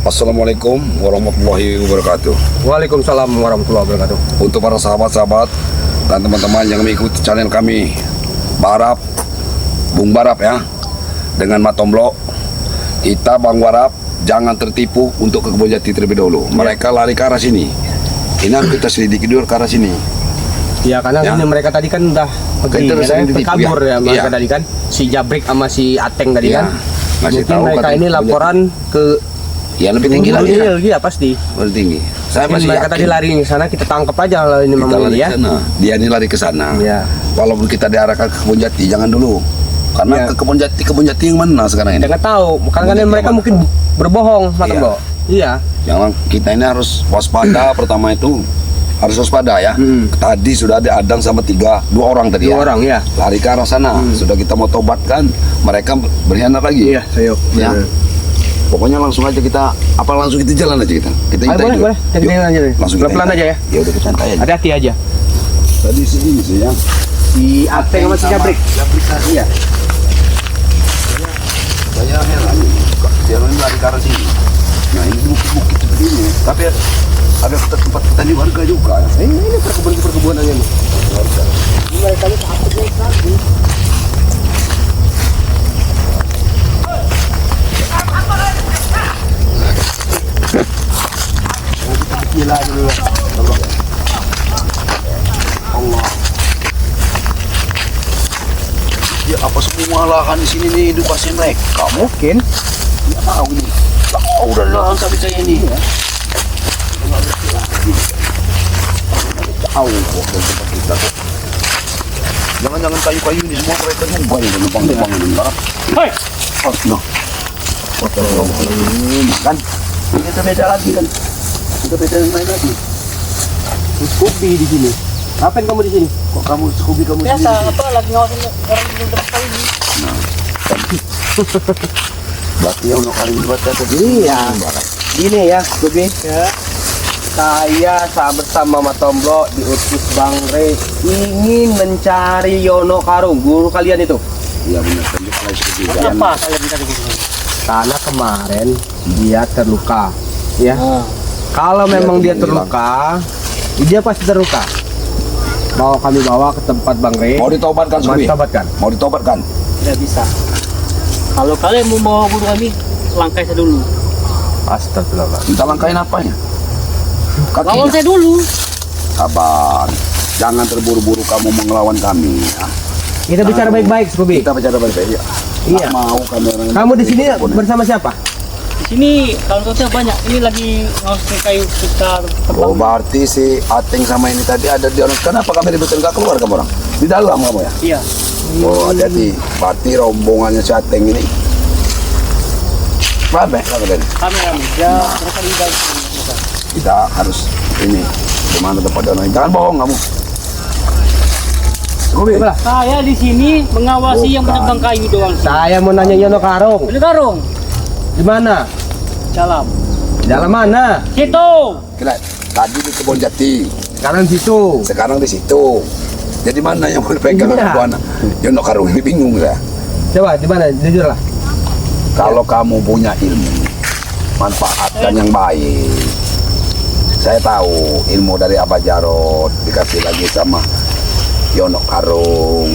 Assalamualaikum warahmatullahi wabarakatuh. Waalaikumsalam warahmatullahi wabarakatuh. Untuk para sahabat-sahabat dan teman-teman yang mengikuti channel kami, Barap, Bung Barap ya, dengan Matomblo, kita Bang Barap jangan tertipu untuk ke Kebon Jati terlebih dahulu. Mereka lari ke arah sini. Ini harus kita selidiki dulu ke arah sini. Ya karena ini mereka tadi kan udah pergi, kabur ya mereka tadi kan, si Jabrik sama si Ateng tadi kan. Mungkin mereka ini laporan ke lebih tinggi lagi ya pasti. Lebih tinggi. Saya masih mereka tadi lari ke sana, kita tangkap aja lah ini memang dia. Dia ini lari ke sana. Ya. Walaupun kita diarahkan ke Kebon Jati, jangan dulu. Karena ke Kebon Jati yang mana sekarang ini? Jangan tahu, karena mereka mungkin berbohong, Matomblo. Iya. Yang kita ini harus waspada. Pertama itu harus waspada ya. Tadi sudah ada Adang sama dua orang tadi. Dua orang ya. Lari ke arah sana. Sudah kita mau tobatkan, mereka berkhianat lagi. Iya, sayop. Ya. Pokoknya langsung aja kita, langsung kita jalan aja kita. Kita boleh. Kita jalan aja. Langsung pelan-pelan aja ya. Ya udah santai aja. Hati-hati aja. Tadi sini sih ya. Si Ateng sama si Jabrik. Iya. Saya heran. Dia lari ke arah sini. Nah ini bukit-bukit seperti ini. Tapi ada tempat petani warga juga. Ini perkebunan aja nih. Ini mereka ini takutnya sekali. Gila dulu. Allah. Ya apa semua lahan di sini nih edukasi mereka? Mungkin. Ya tahu nih. Tahu udah lahan sampai saya ini. Tahu kok tempat kita kok. Jangan kayu-kayu ini semua mereka juga yang nebang-nebang ini. Hei. No. Kan? Kita beda lagi kan. Kita beda yang lain lagi. Scooby di sini. Ngapain kamu di sini? Kok kamu Scooby kamu biasa, sendiri? Biasa, apa lagi ngawasin orang di tempat kali ini. Nah. Berarti yang kali ini baca tadi. Iya. Ini ya, Scooby. Ya. Saya bersama Matomblo diutus Bang Re ingin mencari Yono Karung, guru kalian itu. Iya benar, tadi kalau Scooby. Kenapa kalian mencari guru? Karena kemarin dia terluka. Ya. Kalau memang dia terluka, dia pasti terluka. Kami bawa ke tempat Bang Re. Mau ditobatkan, Scooby? Mau ditobatkan? Tidak bisa. Kalau kalian mau bawa guru kami, langkai saya dulu. Astagfirullah. Kita langkain apanya? Lawan saya dulu. Sabar. Jangan terburu-buru kamu mengelawan kami. Kita bicara baik-baik, Scooby. Kita bicara baik-baik. Iya. Mau kami orang. Kamu di sini bersama siapa? Di sini kawan-kawan saya banyak. Ini lagi ngawasin kayu kita. Oh, berarti si Ateng sama ini tadi ada di orang. Kenapa kami ributin nggak keluar kamu orang? Di dalam kamu ya? Iya. Oh, hati-hati. Berarti rombongannya si Ateng ini. Rame. Kami. Ya, mereka di dalam. Kita harus ini. Gimana tempat orang? Jangan bohong kamu. Scooby. Saya di sini mengawasi yang menebang kayu doang. Saya mau nanya Yono Karung. Yono Karung. Di mana? Dalam. Dalam mana? Situ. Kira tadi di Kebon Jati. Sekarang di situ. Sekarang di situ. Jadi mana yang mau dipegang anak? Yono Karung ini bingung saya. Coba di mana? Jujur lah. Kalau kamu punya ilmu, manfaatkan yang baik. Saya tahu ilmu dari Abah Jarot dikasih lagi sama Yono Karung.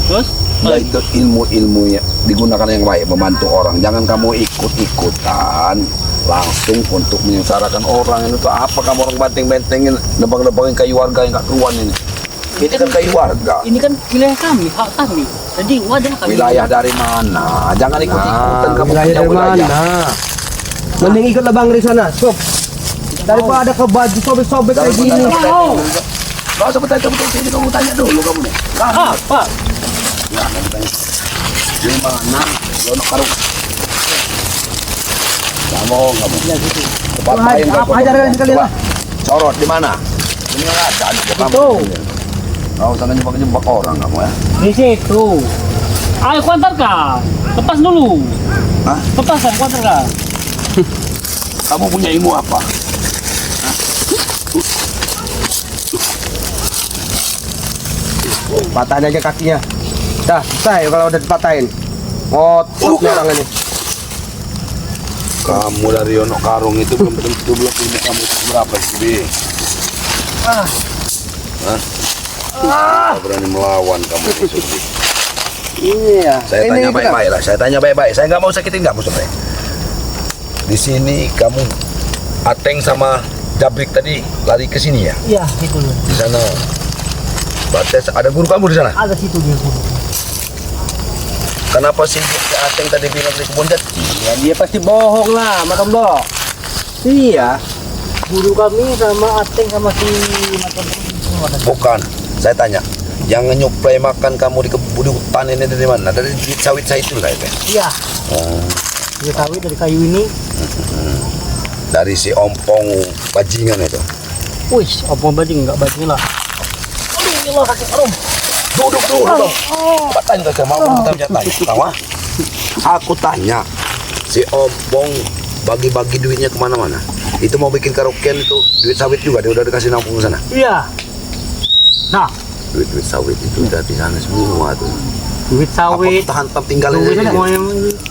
Terus? Ya itu ilmu-ilmu yang digunakan yang baik, membantu orang. Jangan kamu ikut-ikutan langsung untuk menyengsarakan orang. Itu apa kamu orang benteng-bentengin, nebang-nebangin kayu warga yang gak keruan ini. Ini kan kayu warga. Ini kan wilayah kami, hak kami. Jadi wajar kami. Wilayah dari mana? Jangan ikut-ikutan kamu wilayah punya dari wilayah. mana? Mending ikutlah Bang Re sana. Stop. Daripada ke baju sobek-sobek kayak gini. Gak usah bertanya, sini kamu tanya dulu kamu nih. Apa? Ya, kamu tanya. Di mana Yono Karung? Kamu. Ya gitu. Apa ajaran sekalian lah. Corot di mana? Ini nggak ada anak kamu. Itu. Kau usah nyebak-nyebak orang kamu ya. Di situ. Ayo ku antarkan. Lepas dulu. Hah? Lepasan, ku antarkan. Kamu punya ilmu apa? Patahin aja kakinya. Dah, selesai kalau udah dipatahin. Ototnya orang ini. Kamu dari Ono Karung itu belum tentu belum punya kamu berapa sih? Berani melawan kamu. Iya. Saya tanya baik-baik lah. Saya tanya baik-baik. Saya nggak mau sakitin kamu sebenarnya. Di sini kamu Ateng sama Jabrik tadi lari ke sini ya? Iya, itu loh. Di sana. Berarti ada guru kamu di sana? Ada situ dia guru. Kenapa sih Ateng tadi bilang di kebun jati? Ya dia pasti bohong lah, Matom Lo. Iya. Guru kami sama Ateng sama si Maton semua ada. Bukan. Saya tanya. Yang nyuplai makan kamu di kebun di hutan ini dari mana? Dari sawit saya itu kayaknya. Iya, Oh, dia sawit dari kayu ini. dari si ompong bajingan itu. Wih, apa bajing enggak bajing lah. Aduh, ya Allah sakit arum. Duduk dulu. Pak tanya ke mau tanya. Tahu ah? Aku tanya si ompong bagi-bagi duitnya kemana-mana. Itu mau bikin karaokean itu duit sawit juga dia udah dikasih nampung ke sana. Iya. Nah, Duit sawit itu udah di sana semua tuh. duit Apa sawit. tahan tempat tinggalnya Duit aja. semua yang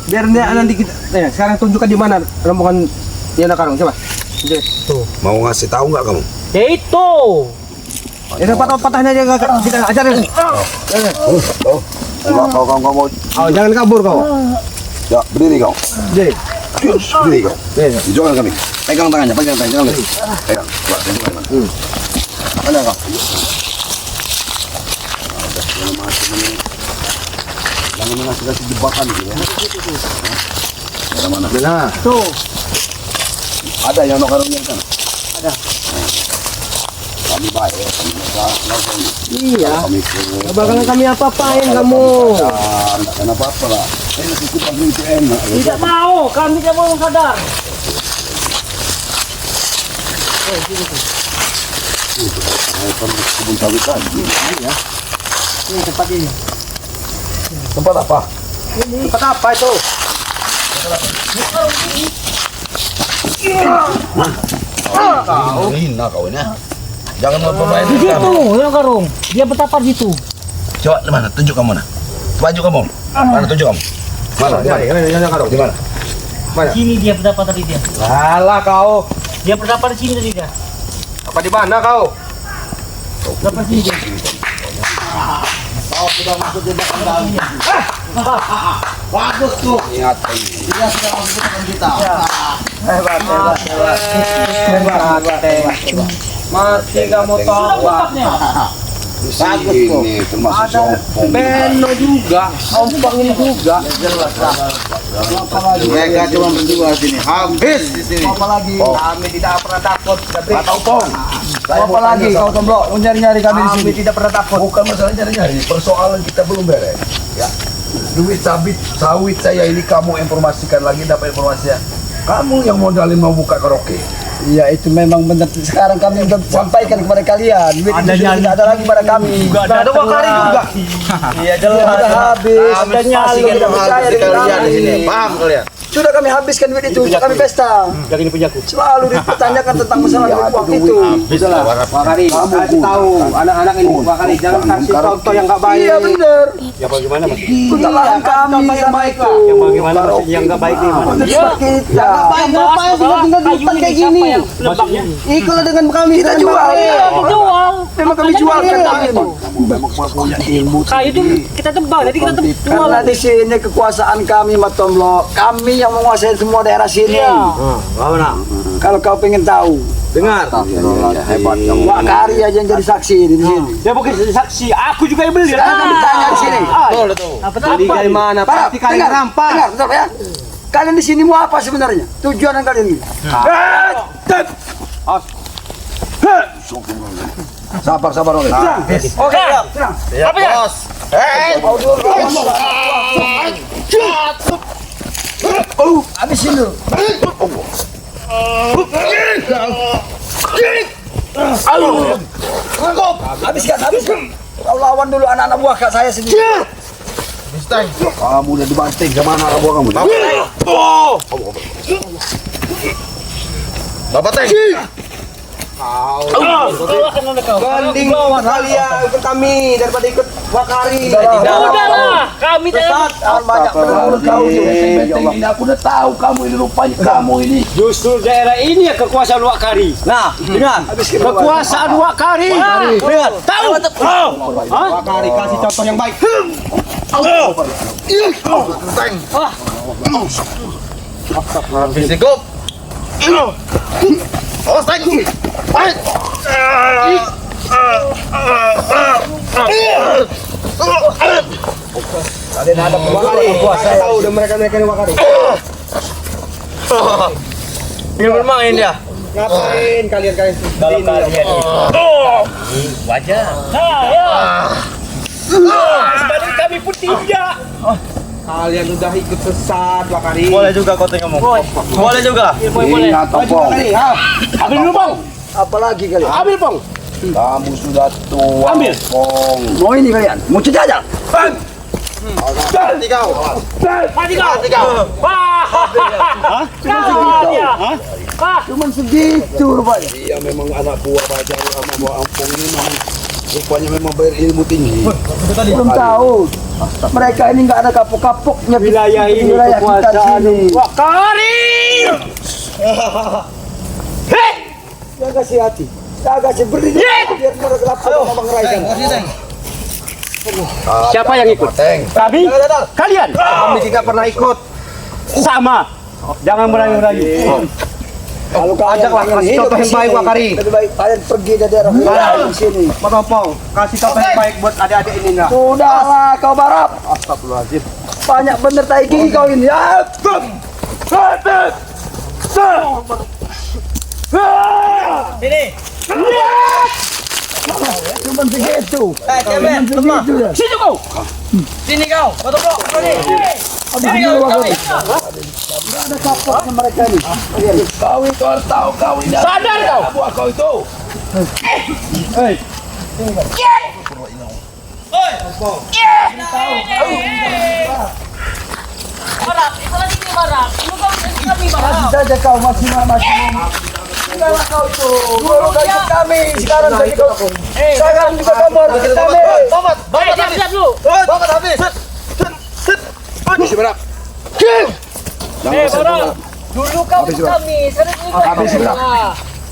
Biar dia nanti kita. Sekarang tunjukkan di mana rombongan Yana Karung, coba. tuh. Mau ngasih tahu nggak kamu? Ya itu. Ya patah-patahnya aja kita ajarin. Oh, enggak kau mau. Oh, jangan kabur kau. Ya, berdiri kau. Jadi, Berdiri kau. ya. Jangan kami. Pegang tangannya, jangan. Pegang. Coba, tunjukkan. Mana kau? Jangan mengasih jebakan gitu ya. Ada mana? Nah, Tuh. Ada yang Ono Karungnya di sana. Ada. Kami baik ya, kami langsung. iya. Kami Gak bakalan kami apa-apain kamu. Enggak kenapa apa lah. Ini nasi kupat itu enak. Tidak mau, kami tidak mau sadar. Kebun sawit tadi. Ini tempat ini. Tempat apa? Tempat apa itu? Kau hina kau ini. Jangan mempermain Di situ, ya Karung. Dia betapa di situ. Coba di mana? Tunjuk kamu nah. Baju kamu. Mana tunjuk kamu? Mana? Di mana? Yana Karung. Di mana? Mana? Sini dia betapa tadi dia. Alah kau. Dia betapa di sini tadi dia. Apa di mana kau? Betapa sini dia. Bagus tuh. Ingat. Hebat. Mati kamu tawa. Di sini termasuk sompong. Beno juga, ompong ini juga. Mereka cuma berdua sini, habis di sini. Apalagi kami tidak pernah takut. Atau pong. Apa lagi kau Tomlo? Nyari-nyari kami di sini. Tidak pernah takut. Bukan masalah nyari-nyari, persoalan kita belum beres. Ya. Duit sawit saya ini kamu informasikan lagi, dapat informasinya. Kamu yang modalin mau buka karaoke. Iya itu memang benar. Sekarang kami sudah sampaikan kepada kalian. Duit itu sudah tidak ada lagi pada kami. Ada 2 kali juga. Iya jelas. Sudah habis. Ada nyali. Pasti tidak percaya dengan kalian di sini. kami. Paham kalian? Sudah kami habiskan duit itu untuk kami pesta. Yang ini punyaku. Selalu dipertanyakan tentang masalah duit uang itu. Sudahlah, Wakari, kasih tahu anak-anak ini, Wakari, jangan kasih contoh yang nggak baik. Iya benar. Ya bagaimana Mas? Kesalahan kami yang baik lah. Yang bagaimana maksudnya yang enggak baik gimana? Untuk kita. Baik, ngapain tinggal di hutan kayak gini? Lebaknya. Ikut dengan kami Kita jual. Jual. Memang kami jual kan kami. Punya ilmu. Kayu itu kita tebang, jadi kita jual. Karena di sini kekuasaan kami Matomlo. Kami yang menguasai semua daerah sini. Kalau kau pengen tahu, Dengar. Hebat kamu. Wak Kari aja yang jadi saksi di sini. Ya bukan saksi, aku juga yang beli. Sekarang kami tanya di sini. Apa Beli dari mana? Para, Pasti kalian rampas. dengar, bentar ya. Kalian di sini mau apa sebenarnya? Tujuan kalian ini? Sabar oleh. Oke, serang. Apa ya? Habisin dulu. Habiskan. Kau lawan dulu anak-anak buah kak saya sendiri. Kamu udah dibanting sama anak buah kamu. Bapak Teng. Banding kalian ikut kami daripada ikut Wakari. Udahlah, kami Sesat, banyak benar kau Benteng ini aku udah tahu kamu ini rupanya kamu ini. Justru daerah ini ya kekuasaan Wakari. Nah, dengar. Kekuasaan Wakari. Dengar. Tahu? Wakari kasih contoh yang baik. Cukup. Kalian ada Wakari. Saya tahu udah mereka ini Wakari. Ini bermain dia. Ngapain kalian Dalam ini? keadaan wajah. Nah, ya. Sebenarnya kami pun tidak. Kalian udah ikut sesat Wakari. Boleh juga kau ngomong. Boleh juga. Boleh. Ingat Pong, Ambil dulu, Bang. Apalagi kalian? Ambil, Bang. kamu sudah tua. Ambil. Pong. Mau ini kalian? Mau jajal? Mati kau. Mati kau. Wah. Kalah dia. Wah. Cuman segitu rupanya. Dia memang anak buah Raja sama Ampong ini memang rupanya memang berilmu tinggi. Belum tahu. Mereka ini nggak ada kapok-kapoknya. Wilayah ini Wilayah kita kekuasaan sini. Wakari. Hei. Jangan kasih hati. Jangan kasih beri. Biar mereka lapar sama Bang Raisan. Siapa yang ikut? Teng. Kami? Kalian? Kami tidak pernah ikut. Sama. Jangan merayu-rayu. Kalau kalian Ajaklah, pengen kasih hidup contoh di yang baik, sini, Wakari. lebih baik kalian pergi dari daerah wilayah di sini. Motopong, kasih contoh yang baik buat adik-adik ini enggak? Sudahlah kau barap. Astagfirullahaladzim. Banyak bener tai gigi kau ini. Ya. Sini. Cuma segitu. Cemen, Cuma segitu ya. Sini kau. Sini kau, Motopong. Habis ini waktu. Nggak ada kapoknya mereka ini. Kau itu harus tahu kau ini. Sadar kau. Buah kau itu. Masih saja kau masih. Tinggallah kau itu. Dulu kau ikut kami. Sekarang kau ikut. Sekarang juga kamu harus ikut kami. Siap dulu. Tomat habis. Habis berak. Orang. Dulu kau ikut kami. Sekarang ikut Habis berak.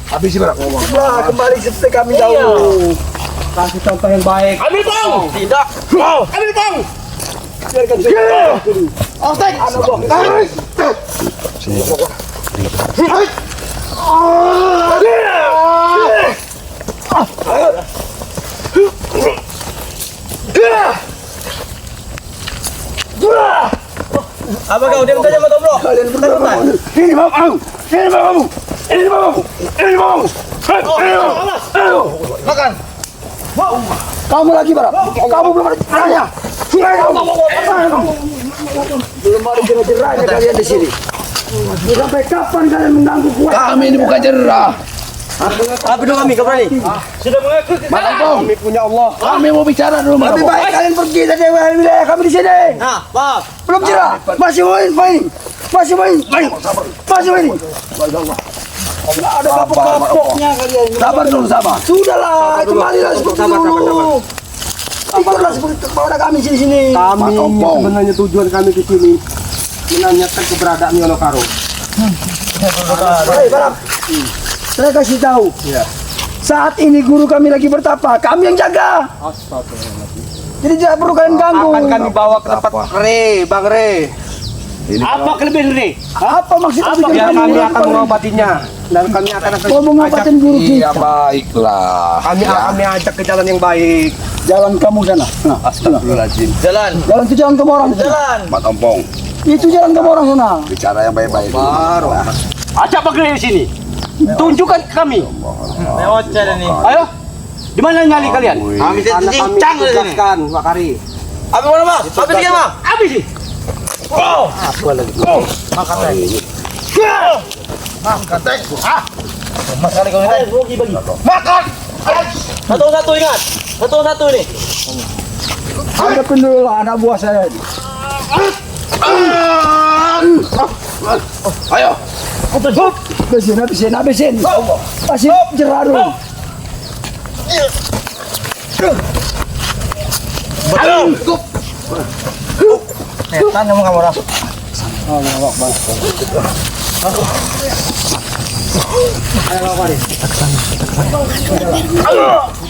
Habis berak. Wah, kembali seperti kami dahulu. Kasih contoh yang baik. Ambil, Bang. Tidak. Ambil, Bang. Biarkan saya dulu. Anak buah. Apa kau diam saja Motopong? Kalian berdua. Ini mau kamu. Ini mau kamu. Ini mau kamu. Ini mau kamu. Makan. Kamu lagi barap. Kamu belum ada cerahnya. Belum ada cerah-cerahnya kalian di sini. Sampai kapan kalian mengganggu kuat? Kami ini bukan jerah. Apa dong kami kau berani? Sudah mengaku Matopong. Kami punya Allah. Kami mau bicara dulu. Lebih Matopong. baik kalian pergi dari wilayah kami di sini. Nah, maaf. Belum cerah. Masih main. Masih main. Masih main. Nggak ada kapok-kapoknya kalian. Sabar dulu, sabar. Sudahlah, kembalilah seperti dulu. Ikutlah seperti kepada kami di sini. Kami Motopong. sebenarnya tujuan kami di sini menanyakan keberadaan Yonokaro. Hei, Barap. Saya kasih tahu. Saat ini guru kami lagi bertapa. Kami yang jaga. Jadi tidak perlu kalian ganggu. Akan kami bawa ke tempat Bang Re. apa kelebihan ini? Apa maksud Apa Biar kalian kami akan mengobatinya dan kami akan mau mengobatin guru Iya kita? baiklah. kami ajak ke jalan yang baik. Jalan kamu sana. Nah, Astagfirullahaladzim. Jalan. jalan itu jalan kamu orang. Jalan. Matompong. Itu jalan kamu orang sana. Bicara yang baik-baik. Baru. Ajak Bagre di sini. Tunjukkan ke kami. Lewat jalan ini. Ayo. Di mana nyali kalian? Kami cincang di sini. Wakari. Apa mana, Mas? Habis dia, Mas. Habis sih. Makan. Satu-satu ingat. Satu-satu ini. Hadapin dulu lah anak buah saya ini. Ayo. Habisin. Masih jeraru. Setan kamu orang.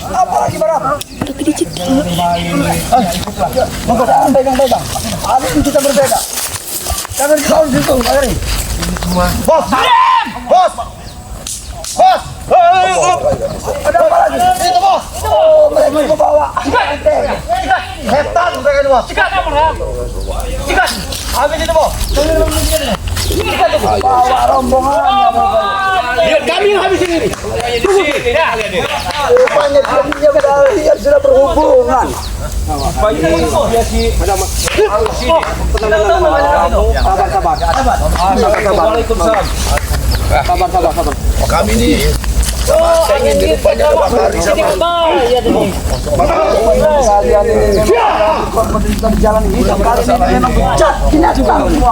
Apa lagi barang? Pegang. Hari ini kita berbeda. Jangan kau di situ, hari. Bos. Ada apa lagi? Itu bos. Oh, mereka mau bawa. Hetan mereka itu bos. Habis itu bos. Bawa rombongan. Kami yang habisin ini. Rupanya dia sudah berhubungan. Sabar. Kami ini saya ingin dirupanya ke Bakari sama Kalian ini berjalan hitam. Kalian ini memang bejat.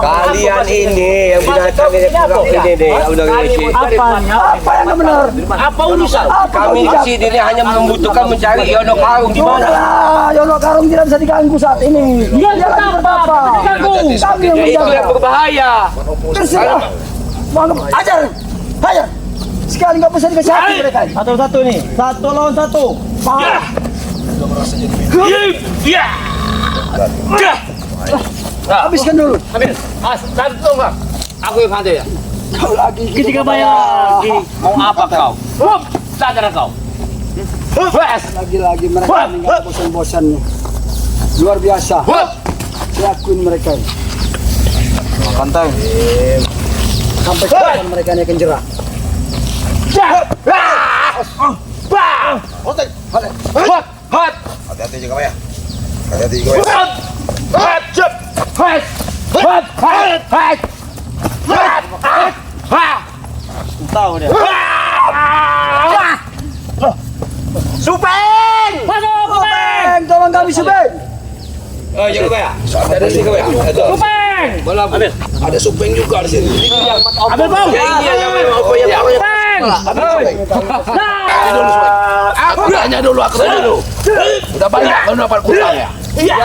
Kalian ini yang binatang ini kurang ini deh. Udah ini. Apa yang benar? Apa urusan? Kami di sini hanya membutuhkan mencari Yono Karung di mana? Udahlah, Yono Karung tidak bisa diganggu saat ini. Dia lagi bertapa. Kami yang Itu menjaga. yang berbahaya. Terserah. Mau ajar. Ayo. Sekali nggak bisa dikasih hati mereka. Satu-satu nih. Satu lawan satu. Habiskan dulu. Ambil. Satu enggak? Aku yang ada ya. Kau lagi. Ketika bayar. Mau apa kau? Sadar kau. Lagi-lagi mereka ini nggak bosan-bosannya. Luar biasa. Saya akuin mereka ini. Kantang. Sampai kapan mereka ini akan jerah. hati-hati juga ya. Hati-hati juga ya. Tahu dia. Supeng! Supeng, tolong kami Supeng. Oh, jangan ya. Ada di sini ya. Supeng! Bola ambil. Ada supeng juga di sini. Ambil bang! Ya ini yang namanya apa ya? Supeng! Aku tanya dulu, Udah banyak kan dapat utang ya? Iya.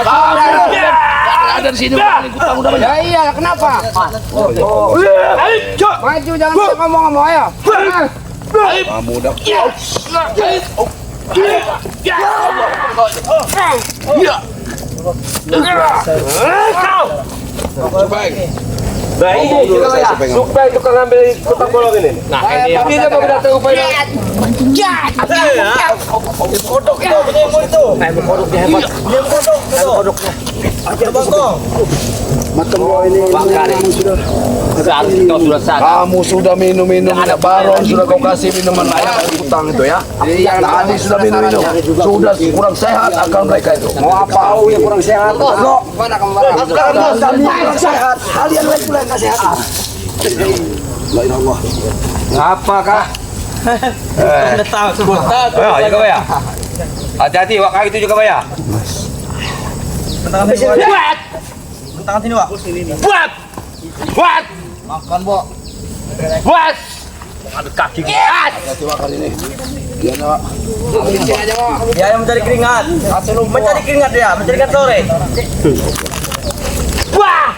Ada di sini paling utang udah banyak. Iya, kenapa? Maju jangan ngomong-ngomong ayo. Kamu udah. Supeng. Baik, supaya tukang ngambil kotak bolong ini. Nah, ini ya. Dia mau datang upaya. Kodok itu, itu. Kodoknya hebat. Kodoknya. Aja bangko. Matembo ini sudah. Seharusnya kau sudah sadar. Kamu sudah minum-minum minyak baron, sudah kau kasih minuman layak utang itu ya. Tadi sudah minum-minum, sudah kurang sehat akan mereka itu. Mau apa yang kurang sehat? No. Mana kamu marah? Kami kurang sehat. Kalian lagi pula yang kasih sehat. Apakah? Ayo, jaga ya. Hati-hati, wak kaki itu juga ya. Buat! Tangan sini, Wak. Buat! Buat! Makan, Bo. Buat! Ada kaki. Kali ini. Dia nak. Dia yang mencari keringat. Mencari keringat dia, mencari keringat sore. Wah!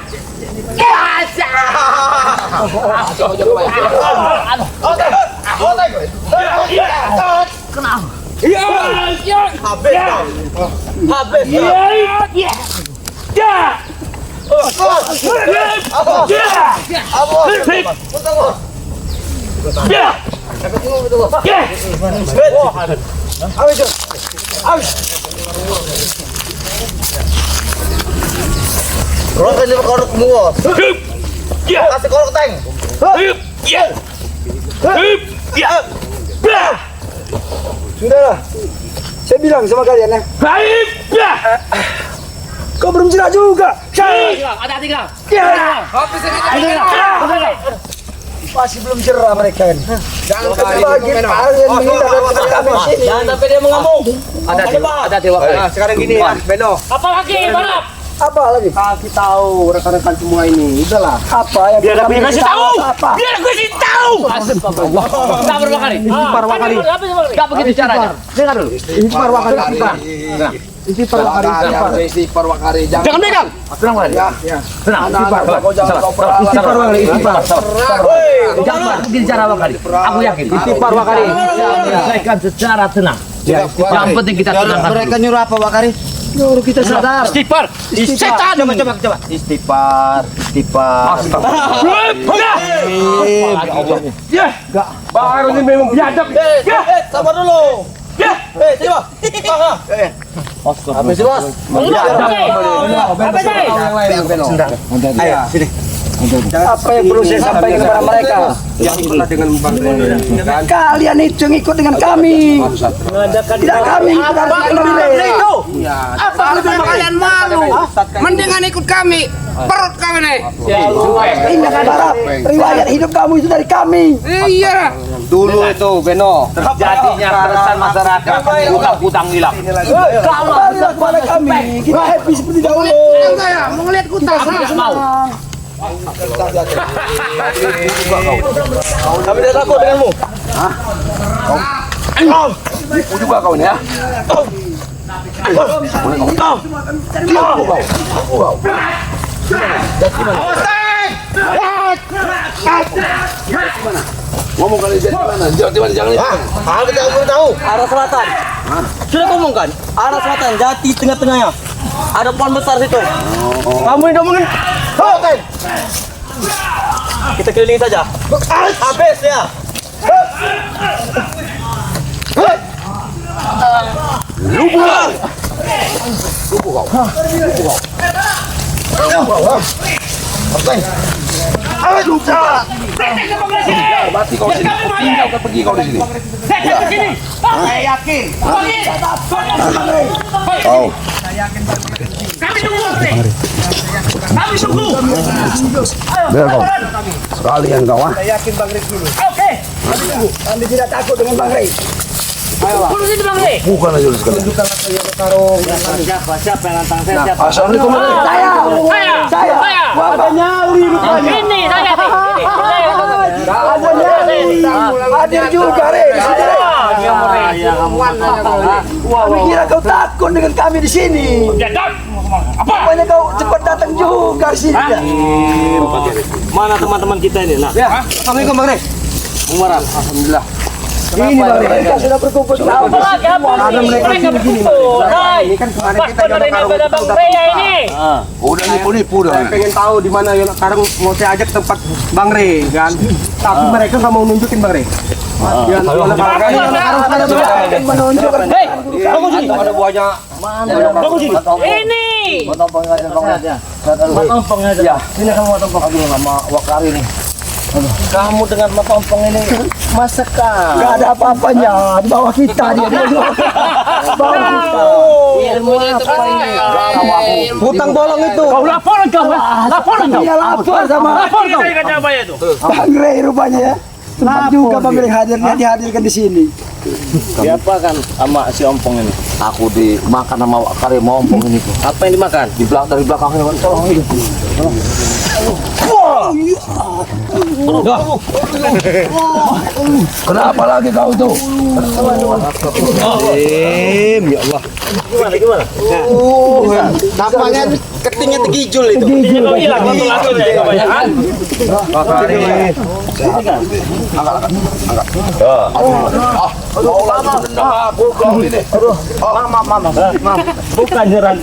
Kalau kan dia korok semua. Kasih korok tank. Sudahlah. Saya bilang sama kalian ya. Kau belum jelas juga. Hati-hati kau. Masih belum cerah mereka ini. Jangan bagi kalian menghindar dari kami sini. Jangan sampai dia mengamuk. Hati-hati, wak. Sekarang gini ya, Beno. Apa lagi, balap? Apa lagi? Kasih tahu rekan-rekan semua ini. Udahlah. Apa yang Biar aku kasih tahu. Apa? Biar aku kasih tahu. Sabar Wakari. Istighfar Wakari. Enggak begitu caranya. Dengar dulu. Istighfar Wakari. Istighfar. Istighfar Wakari. Istighfar Wakari. Jangan pegang. Tenang Wakari. Ya. Tenang. Istighfar. Kau jangan kau perang. Istighfar Wakari. Istighfar. Jangan begini cara Wakari. Aku yakin. Istighfar Wakari. Selesaikan secara tenang. Yang penting kita tenangkan. Mereka nyuruh apa Wakari? Nyuruh kita sadar. Istighfar. Setan. Coba. Istighfar. Ya. Baru ini memang biadab. Sabar dulu. Sini bos. Apa sih bos? Ayo sini. Apa yang perlu saya sampaikan kepada mereka? Yang ikutlah dengan Bang Ren. Kalian itu yang ikut dengan kami. Tidak kami itu. Apa kalian malu? Mendingan ikut kami. Perut kami nih. Ini kan Arab. Riwayat hidup kamu itu dari kami. Iya. Dulu itu Beno. Jadinya keresahan masyarakat. Utang-utang hilang. Kembalilah kepada kami. Kita happy seperti dahulu. Saya mau ngeliat kuta. Mau. Kami tidak takut denganmu. Kau juga kau ini ya. Ngomong kali jadi mana? Jangan itu. Kita belum tahu. Arah selatan. Sudah ngomong kan? Arah selatan, Jati tengah-tengahnya. Ada pohon besar situ. Kamu yang ngomongin. Oke. Kita keliling saja. Habis ya. Mati kau sini. Kau tinggal kau pergi kau di sini. Saya ke sini. Saya yakin. Kau. Kami tunggu. Kami tunggu. Biar kau. Sekalian kau ah. Oke. Kami tidak takut dengan Bang Rey. Tunggu sini Bang Rey. Bukan aja sekalian. Siapa yang nantang saya? Siapa? Assalamualaikum. Saya. Ada nyali rupanya. Ini saya. Ada nyali. Hadir juga Rey. Kami kira kau takut dengan kami di sini. Rupanya kau cepat datang juga di sini. Mana teman-teman kita ini? Nah, Assalamualaikum Bang Ren. Alhamdulillah. Ini Bang Rey. Mereka sudah berkumpul. apa lagi? Apa sih? Mereka berkumpul. Hai. Pas penerima pada Bang Rea ini. Udah nipu-nipu dah. Saya pengen tahu di mana yang sekarang mau saya ajak tempat Bang Re kan. Tapi mereka nggak mau nunjukin Bang Re. Dia Menunjukkan. Hei, tunggu sini. ada buahnya. Tunggu sini. Ini. Ya, sini kamu matompong. Aduh, nama Wakari nih. Kamu dengan matompong ini masakan. Gak ada apa-apanya di bawah kita dia. Bawah kita. Ilmunya itu pasti. Hutang bolong itu. Kau laporan kau. Laporan kau. Dia lapor sama Laporan kau. Ini apa itu? Bang Rey rupanya ya. Sempat juga Bang Rey hadirnya dihadirkan di sini. Siapa kan sama si ompong ini? Aku dimakan sama Wakari mau ompong ini. Apa yang dimakan? Di belakang dari belakangnya kan. Tolong ini. Kenapa lagi kau tuh? Ya Allah. Gimana? Nampaknya ketingnya tegijul itu. Kau hilang. Kau langsung ya kebanyakan. Mau lagi menendang aku kau ini. Bukan nyerang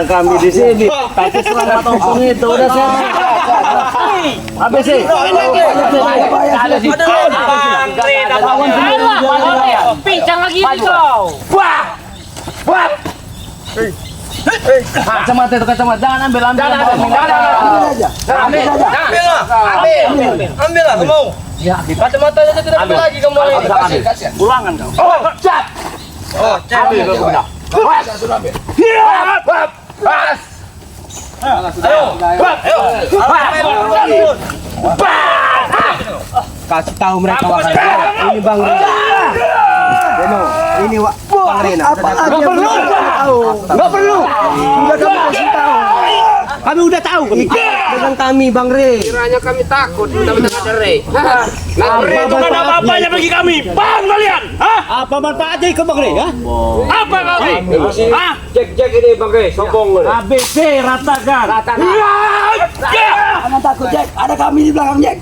kami di sini, tapi serang matompong itu udah saya. Habis sih. Ada di Bang Rea. Pincang lagi ini kau. Kacamata itu kacamata. Jangan ambil. Ambil lah, kamu mau. Ya, Kacamata saja tidak ambil lagi kamu. Ulangan kau. ambil kau punya. Kasih tahu mereka Wakari. Ini Bang Re. Beno, ini Bang Re. Apa aja belum tahu. Enggak perlu. Sudah kamu kasih tahu. Kami udah tahu. Dengan kami Bang Re. Kiranya kami takut benar-benar ada Re. Itu kan apa-apanya bagi kami. Bang kalian. Hah? Apa manfaatnya ikut Bang Re? Apa kali? Hah? Cek ini Bang Re, sombong. ABC ratakan. Jangan takut Jack, ada kami di belakang Jack.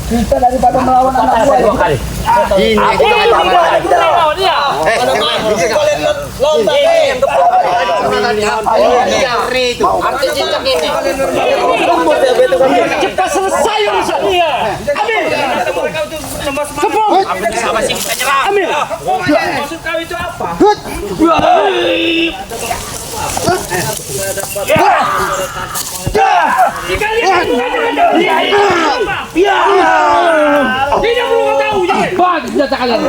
Kita daripada melawan anak buah ini. Kita selesai urusan dia. Ambil. Sama sih kita nyerah. Ambil. Maksud kau itu apa? Tidak perlu kau tahu. Senjata kalian.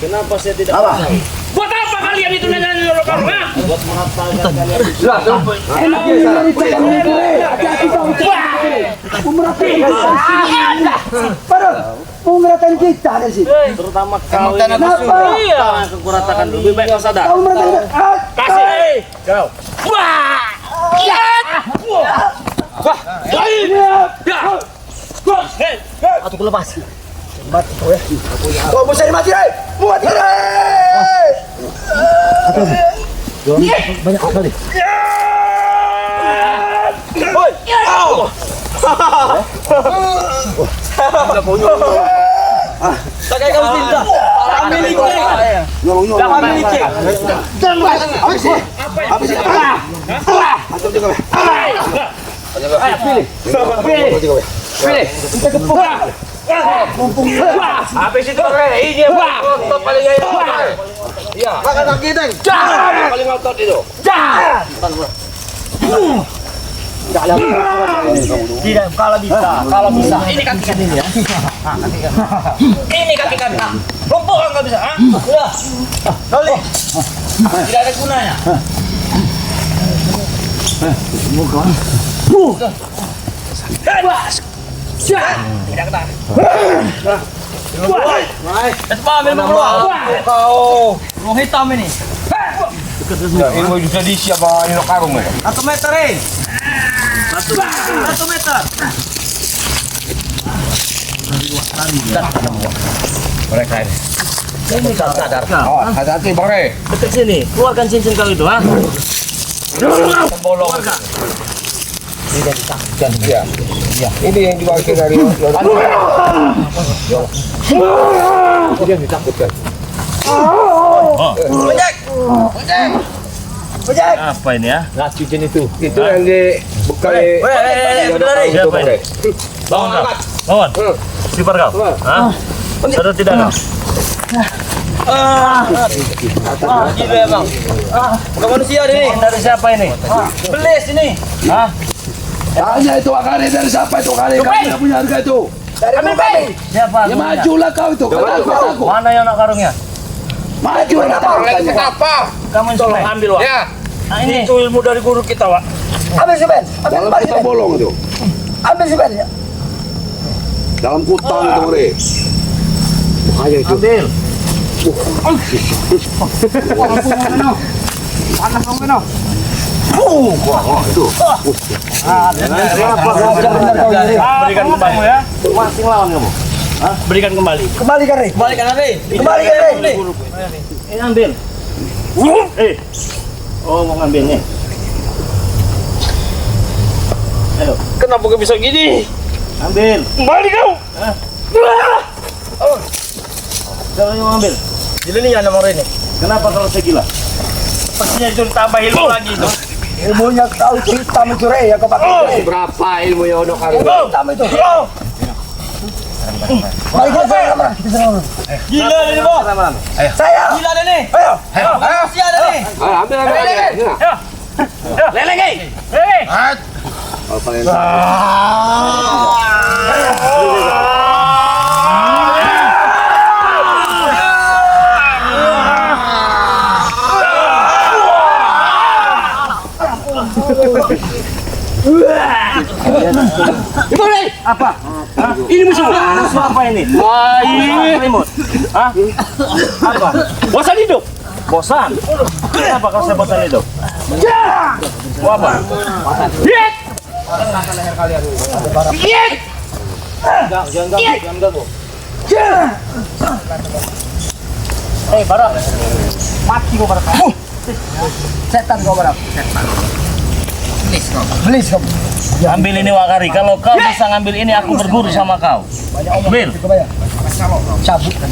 Kenapa saya tidak tahu? Buat apa kalian itu nanya lokal? Pemerataan kita ada sih. Terutama kau ini Kenapa? kekuratakan lebih baik kau sadar. Kau merataan Kasih. Kau. Atau ku lepas. kau bisa mati deh. Mati deh. Banyak kali. Pakai kau cinta. Kami milik. Kami milik. Habis itu ini otot paling gaya. Iya. Makan kaki deng. Paling otot itu. Tidak, kalau bisa. Ini kaki kami ya. Ini kaki kami. Rumpuk kan nggak bisa. Kali. Tidak ada gunanya. Tidak kena. Cepat ambil keluar. Kau. Mau hitam ini. Ini mau juga di siapa ini karung ya? 1 meter eh. 1 meter. Mereka ini. Sadar. Oh, hati-hati Bang Re. Dekat sini. Keluarkan cincin kau itu, ha? Bolong. Ya. Ya. Ini yang diwakili dari dia ditakutkan. Apa ini ya? Cincin itu yang dibuka Siapa ini? Bangun kau. Bangun. Sipar kau. Hah? Sadar tidak kau? Gila emang. Bukan manusia ini. Dari siapa ini? Belis ini. Hah? Tanya itu akari dari siapa itu akari? Kamu yang punya harga itu. Dari kami. Siapa? Ya majulah kau itu. Kataku. Mana yang nak karungnya? Maju kenapa? Kamu tolong ambil, Wak. Ya. Nah, ini itu ilmu dari guru kita, Wak. Ambil si Ben. Ambil Dalam kembali si kita Ben. bolong itu. Ambil si Ben. Dalam kutang itu Re. Bahaya itu. Ambil. Panas kamu no. Itu. Berikan kembali ya. Masing lawan kamu. Hah? Berikan kembali. Kembalikan Re. Kembalikan Re. Kembalikan Re. Ini ambil. Oh, mau ngambil nih. Ayo, Kenapa gak bisa gini? ambil. Balik kau. Jangan mau ambil. Gila nih ya nomor ini. Kenapa kalau saya gila? Pastinya itu ditambah ilmu lagi itu. Ilmunya tahu hitam itu ya kau pakai. Berapa ilmu Yono kali? Hitam itu. Baik kita serang. Gila ini bos. Saya. Gila nih. Ayo. Manusia ada nih. Ambil. Leleng gay. Leleng. Apa? Ini musuh. Musuh apa ini? Selimut. Hah? Apa? Bosan hidup. Bosan. Kenapa kalau saya bosan hidup? Mau apa? Hiat. Hiat. Jangan ganggu. Barak. Mati kau Barak. Setan kau berapa? Belis kau. Ambil ini Wakari. Kalau kau bisa ngambil ini, aku berguru sama kau. Ambil. Cabut kan.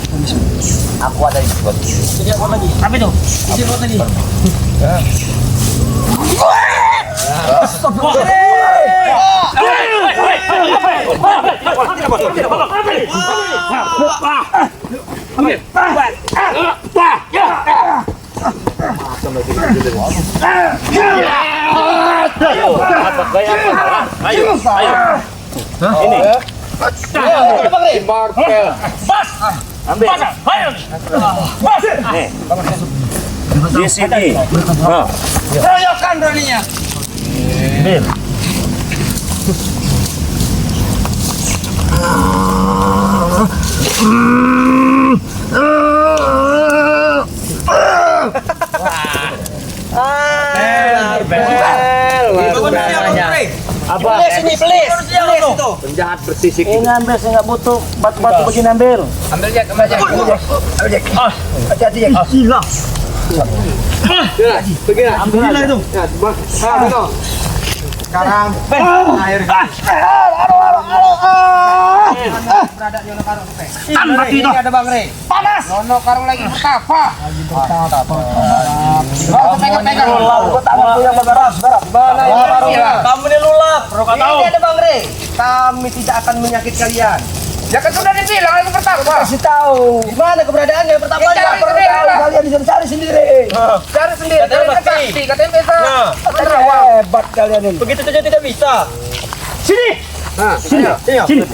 Aku ada di sini. Apa itu? Ayo. Ini. Ambil. Nih. Di sini. Nah. Royokan beraninya. Ambil. Apa? Sini pelis itu. Penjahat bersisik. Ini ambil, saya nggak butuh batu-batu begini ambil. Ambil Jack. Hati-hati Jack. Gila. Begini. Gila itu. Ya, sekarang air. Mati itu. Ada Bang Rey. Panas. Nono karung lagi bertapa. Kau pegang-pegang. Kau tangan yang bergerak. Mana yang karungnya? Kamu ini lulap. Ini ada Bang Rey. Kami tidak akan menyakit kalian. Ya kan sudah dibilang lagi bertapa. Kasih tahu. Di mana keberadaannya bertapa? Tidak perlu tahu. Kalian bisa cari sendiri. Cari sendiri. Kalian kan sakti. Katanya bisa. Hebat kalian ini. Begitu saja tidak bisa. Sini. Sini.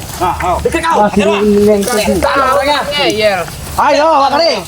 Dekat kau. Ayo, Bang Rey.